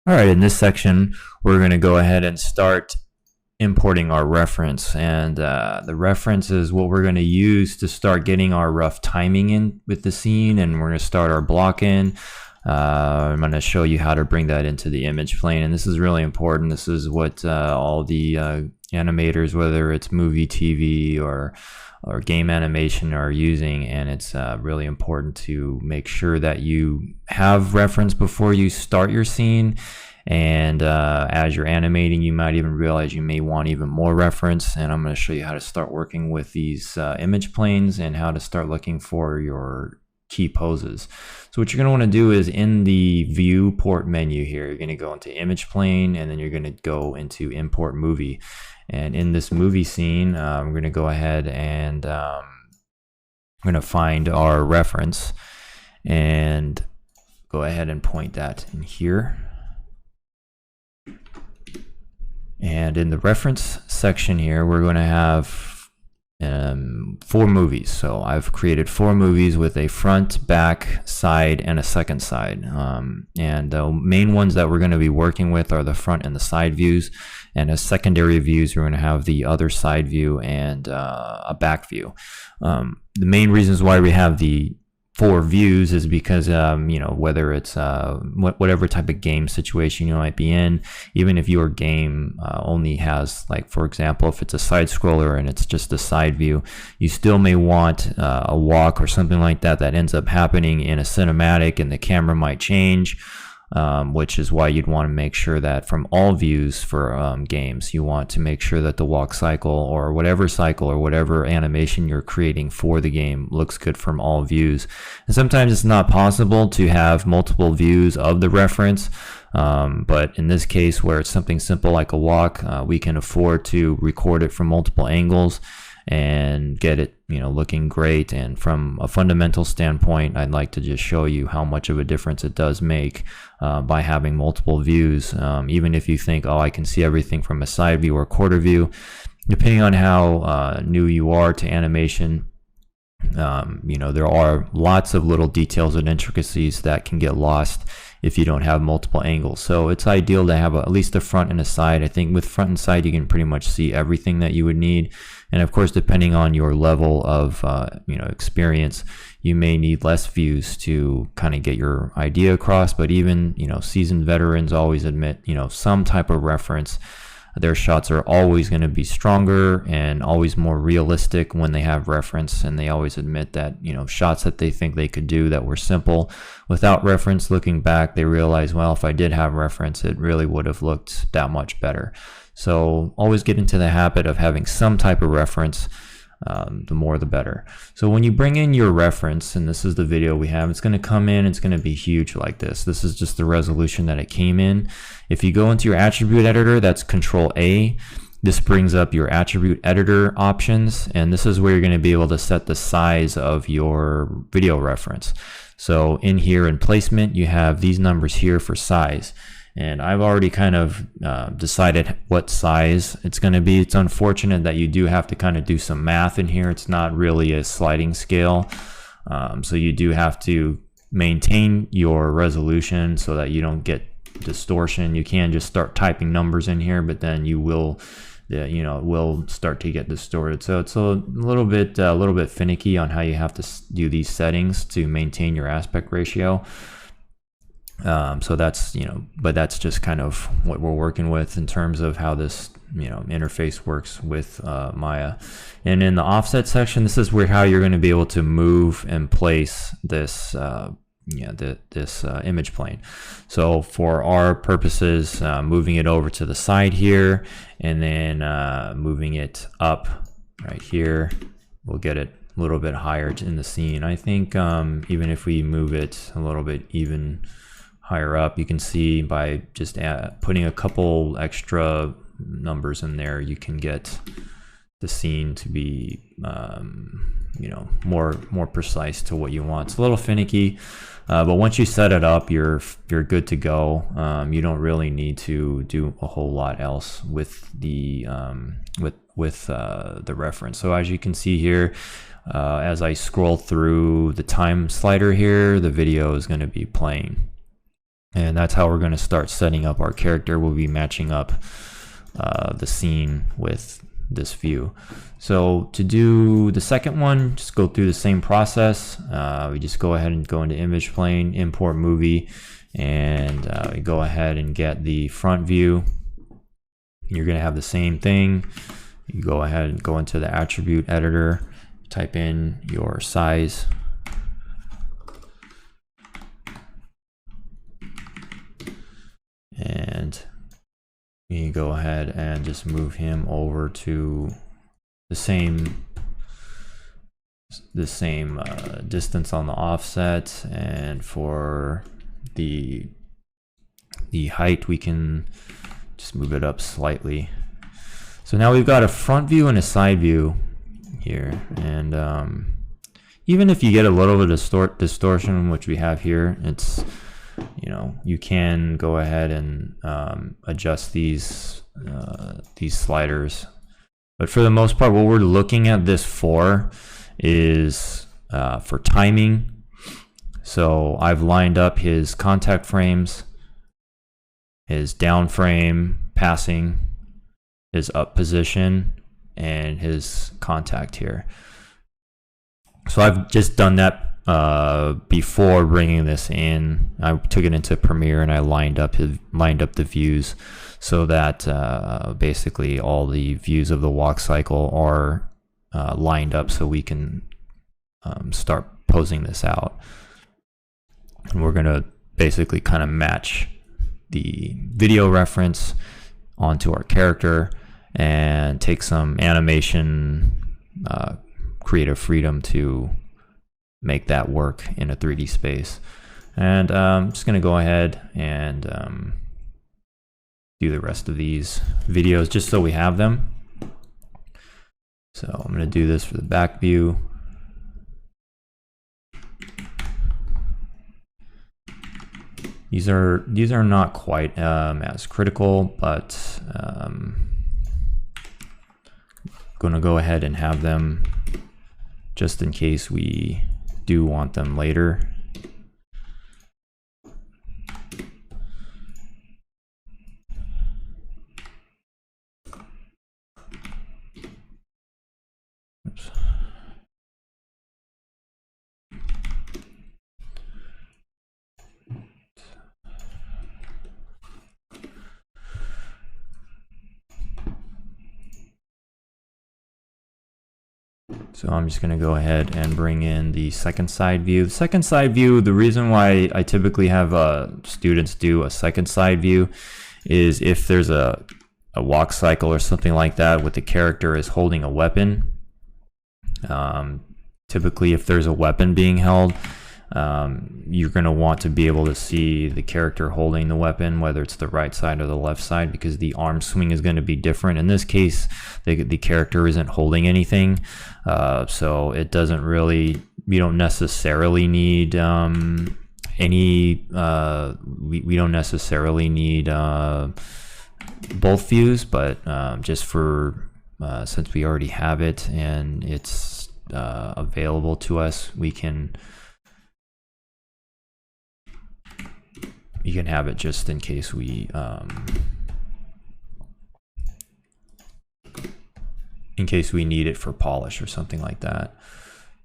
All right, in this section, we're going to go ahead and start importing our reference. And the reference is what we're going to use to start getting our rough timing in with the scene. And we're going to start our block in. I'm going to show you how to bring that into the image plane. And this is really important. This is what all the animators, whether it's movie, TV, or game animation, are using. And it's really important to make sure that you have reference before you start your scene. And as you're animating, you might even realize you may want even more reference. And I'm going to show you how to start working with these image planes and how to start looking for your key poses. So what you're going to want to do is in the viewport menu here, you're going to go into image plane, and then you're going to go into import movie. And in this movie scene, we're going to go ahead and I'm going to find our reference and go ahead and point that in here. And in the reference section here, we're going to have 4 movies. So I've created 4 movies with a front, back, side, and a second side. And the main ones that we're going to be working with are the front and the side views. And as secondary views, we're going to have the other side view and a back view. The main reasons why we have the 4 views is because you know, whether it's whatever type of game situation you might be in, even if your game only has, like, for example, if it's a side scroller and it's just a side view, you still may want a walk or something like that that ends up happening in a cinematic, and the camera might change. Which is why you'd want to make sure that from all views for games, you want to make sure that the walk cycle or whatever animation you're creating for the game looks good from all views. And sometimes it's not possible to have multiple views of the reference. But in this case, where it's something simple like a walk, we can afford to record it from multiple angles and get it, you know, looking great. And from a fundamental standpoint, I'd like to just show you how much of a difference it does make by having multiple views. Even if you think, oh, I can see everything from a side view or quarter view, depending on how new you are to animation, you know, there are lots of little details and intricacies that can get lost if you don't have multiple angles. So it's ideal to have at least a front and a side. I think with front and side, you can pretty much see everything that you would need. And of course, depending on your level of you know, experience, you may need less views to kind of get your idea across. But even, you know, seasoned veterans always admit, you know, some type of reference, their shots are always going to be stronger and always more realistic when they have reference. And they always admit that, you know, shots that they think they could do that were simple without reference, looking back, they realize, well, if I did have reference, it really would have looked that much better. So always get into the habit of having some type of reference. The more the better. So when you bring in your reference, and this is the video we have, it's going to come in, it's going to be huge like this. This is just the resolution that it came in. If you go into your attribute editor, that's Control A. This brings up your attribute editor options, and this is where you're going to be able to set the size of your video reference. So in here in placement, you have these numbers here for size. And I've already kind of decided what size it's going to be. It's unfortunate that you do have to kind of do some math in here. It's not really a sliding scale. So you do have to maintain your resolution so that you don't get distortion. You can just start typing numbers in here, but then you will, you know, it will start to get distorted. So it's a little bit finicky on how you have to do these settings to maintain your aspect ratio. So that's, you know, but that's just kind of what we're working with in terms of how this, you know, interface works with Maya. And in the offset section, this is how you're going to be able to move and place this this image plane. So for our purposes, moving it over to the side here, and then moving it up right here, we'll get it a little bit higher in the scene. I think even if we move it a little bit even higher up, you can see by just putting a couple extra numbers in there, you can get the scene to be you know, more precise to what you want. It's a little finicky, but once you set it up, you're good to go. You don't really need to do a whole lot else with the the reference. So as you can see here, as I scroll through the time slider here, the video is going to be playing. And that's how we're going to start setting up our character. We'll be matching up the scene with this view. So to do the second one, just go through the same process. We just go ahead and go into image plane, import movie, and we go ahead and get the front view. You're going to have the same thing. You go ahead and go into the attribute editor, type in your size. And you go ahead and just move him over to the same distance on the offset, and for the height we can just move it up slightly. So now we've got a front view and a side view here, and even if you get a little bit of distortion, which we have here, it's, you know, you can go ahead and adjust these sliders. But for the most part, what we're looking at this for is for timing. So I've lined up his contact frames, his down frame passing, his up position, and his contact here. So I've just done that before bringing this in. I took it into Premiere and I lined up the views so that basically all the views of the walk cycle are lined up, so we can start posing this out. And we're gonna basically kind of match the video reference onto our character and take some animation creative freedom to make that work in a 3D space. And I'm just going to go ahead and do the rest of these videos just so we have them. So I'm going to do this for the back view. These are not quite as critical, but going to go ahead and have them just in case we do want them later. Oops. So I'm just going to go ahead and bring in the second side view. The second side view, the reason why I typically have students do a second side view is if there's a walk cycle or something like that with the character is holding a weapon. Typically if there's a weapon being held, you're going to want to be able to see the character holding the weapon, whether it's the right side or the left side, because the arm swing is going to be different. In this case, the character isn't holding anything, so it doesn't really, you don't necessarily need we don't necessarily need both views, but just for since we already have it and it's available to us, we can have it just in case we need it for polish or something like that.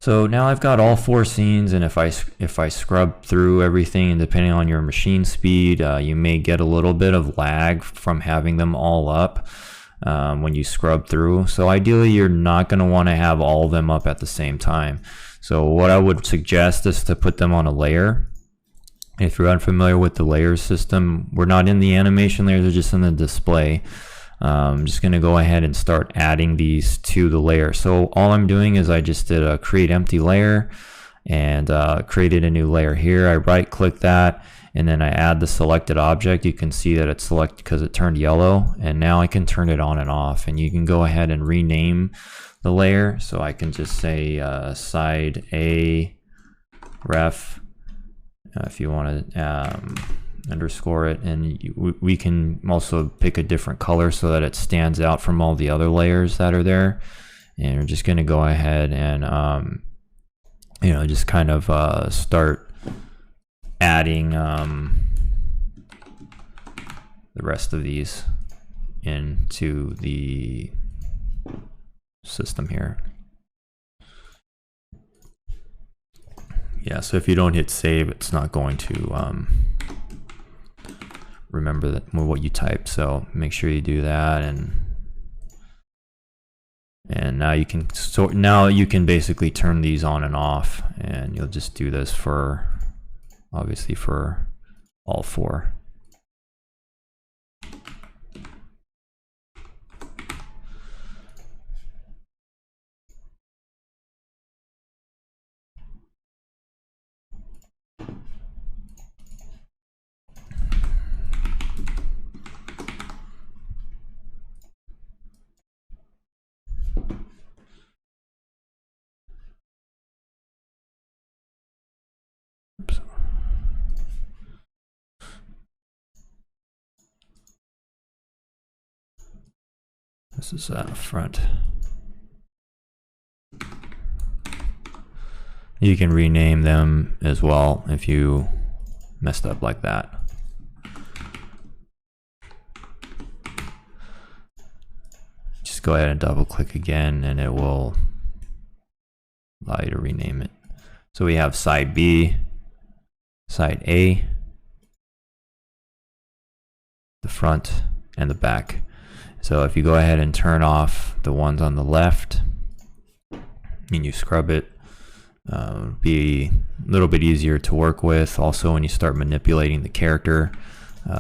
So now I've got all 4 scenes, and if I scrub through everything, and depending on your machine speed, you may get a little bit of lag from having them all up when you scrub through. So ideally you're not going to want to have all of them up at the same time. So what I would suggest is to put them on a layer. If you're unfamiliar with the layer system, we're not in the animation layers, they're just in the display. I'm just going to go ahead and start adding these to the layer. So all I'm doing is I just did a create empty layer and created a new layer here. I right click that and then I add the selected object. You can see that it's selected because it turned yellow, and now I can turn it on and off, and you can go ahead and rename the layer. So I can just say side A ref if you want to underscore it, and we can also pick a different color so that it stands out from all the other layers that are there. And we're just going to go ahead and just kind of start adding the rest of these into the system here. Yeah, so if you don't hit save, it's not going to remember what you typed. So make sure you do that, and now you can basically turn these on and off, and you'll just do this for obviously for all 4. Oops. This is front. You can rename them as well if you messed up like that. Just go ahead and double click again and it will allow you to rename it. So we have side B, side A, the front, and the back. So if you go ahead and turn off the ones on the left and you scrub it, be a little bit easier to work with. Also, when you start manipulating the character,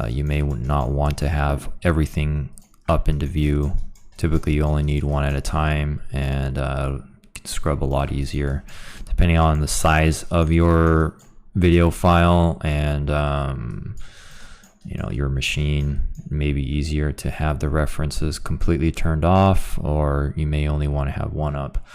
you may not want to have everything up into view. Typically you only need one at a time, and can scrub a lot easier depending on the size of your video file and you know, your machine. May be easier to have the references completely turned off, or you may only want to have one up.